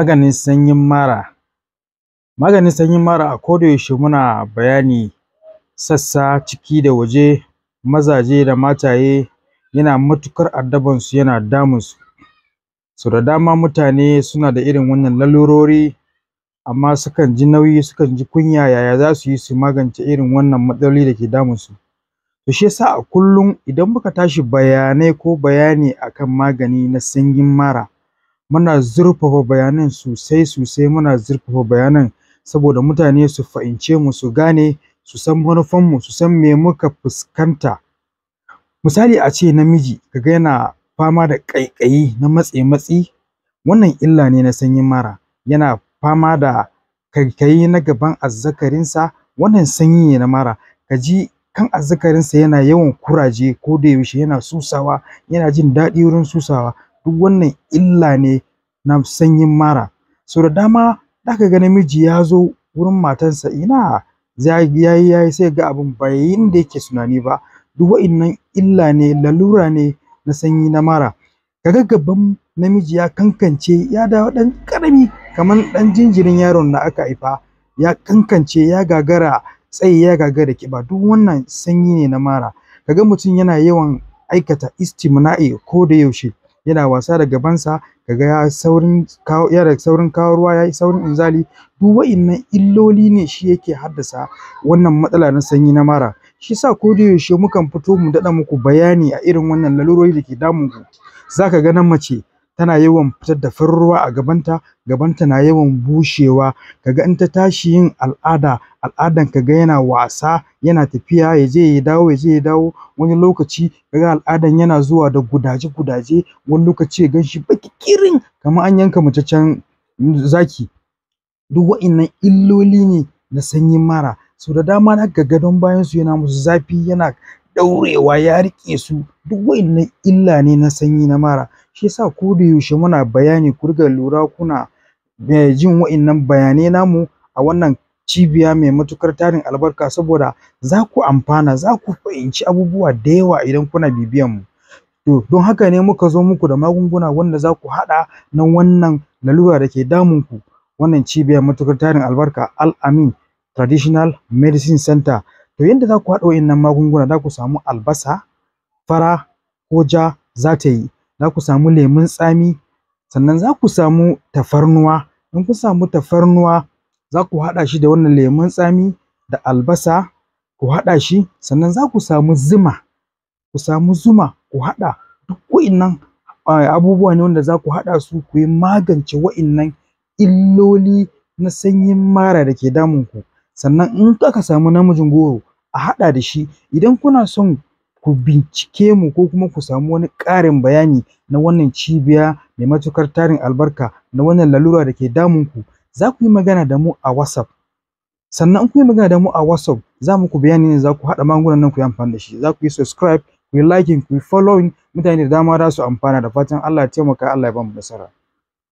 Maganin sanyin mara. Maganin sanyin mara a koda yaushe muna bayani sassa ciki da waje, mazaje da mataye yana matuƙar addabansu, yana damunsu. So da dama mutane suna da irin wannan lalurori amma sukan ji nauyi, sukan ji kunya yaya za su yi su magance irin wannan matsaloli da ke damunsu. To shi yasa a kullum idan muka tashi bayanai ko bayani akan magani na sanyin mara, muna zurfafa bayanan sosai, muna zurfafa bayanan saboda mutane su fahimce mu, su gane, su san manufanmu, su san me muka fuskanta. Misali a ce namiji kaga yana fama da ƙaiƙayi na matsi, wannan illa ne na sanyin mara. Yana fama da ƙaiƙayi na gaban azzakarinsa, wannan sanyi ne na mara. Ka ji kan azzakarinsa yana yawan kuraje ko da yaushe, yana susawa, yana jin daɗi wurin susawa, duk wannan illa ne na sanyin mara. So da dama za ka ga namiji ya zo wurin matarsa ina yayi sai ga abin ba yayi yanda yake tunani ba. Duk wa'innan illa ne, lalura ne na sanyi na mara. Ka ga gaban namiji ya kankance, ya dawo ɗan ƙarami kamar ɗan jinjirin yaron da aka haifa, ya kankance, ya gagara tsayi, ya gagara ƙiba, duk wannan sanyi ne na mara. Ka ga mutum yana yawan aikata istimna'i ko da yaushe, yana wasa da gabansa, ka ga yana saurin kawo ruwa, yayi saurin inzali, duk wa'innan illoli ne shi yake haddasa wannan matsala na sanyi na mara. Shi yasa ko da yaushe mukan fito mu daɗa muku bayani a irin wannan lalurori da ke damun ku. Za ka ga na mace tana yawan fitar da farin ruwa a gabanta, gabanta na yawan bushewa. Ka ga in ta tashi yin al'adan ka ga yana wasa, yana tafiya, ya je ya dawo, ya je ya dawo. Wani lokaci ka ga al'adan yana zuwa da gudaje, wani lokaci ya ganshi baƙi ƙirin kamar an yanka mataccen zaki. Duk wa'innan illoli ne na sanyin mara. So da dama za ka ga gadon bayansu yana musu zafi, yana ɗaurewa, ya riƙe su, duk wa'innan illa ne na sanyi na mara. Shi yasa ko da yaushe muna bayani ku riƙa lura, kuna jin wa'innan bayanai namu a wannan cibiya mai matuƙar tarin albarka, saboda za ku amfana, za ku fahimci abubuwa da yawa idan kuna bibiyan mu. To don haka ne muka zo muku da magunguna wanda za ku haɗa na wannan lalura da ke damun ku. Wannan cibiya matuƙar tarin albarka, Al-Amin Traditional Medicine Center. To yanda za ku haɗa wa'innan magunguna, za ku samu albasa fara ko ja za ta yi, za ku samu lemun tsami, sannan za ku samu tafarnuwa. In kun samu tafarnuwa, za ku haɗa shi da wannan lemun tsami da albasa, ku haɗa shi, sannan za ku samu zuma, ku haɗa. Duk wa'innan abubuwa ne wanda za ku haɗa su ku yi magance wa'innan illoli na sanyin mara da ke damun ku. Sannan in aka samu namijin goro a haɗa da shi. Idan kuna son ku bincike mu ko kuma ku samu wani ƙarin bayani na wannan cibiya mai matuƙar tarin albarka, na wannan lalura da ke damun ku, za ku yi magana da mu a WhatsApp. Sannan in kun yi magana da mu a WhatsApp, za muku bayani ne za ku haɗa magungunan nan ku yi amfani da shi. Za ku yi subscribe, ku yi liking, ku yi following, mutane da dama za su amfana. Da fatan Allah ya taimaka, Allah ya ba mu nasara.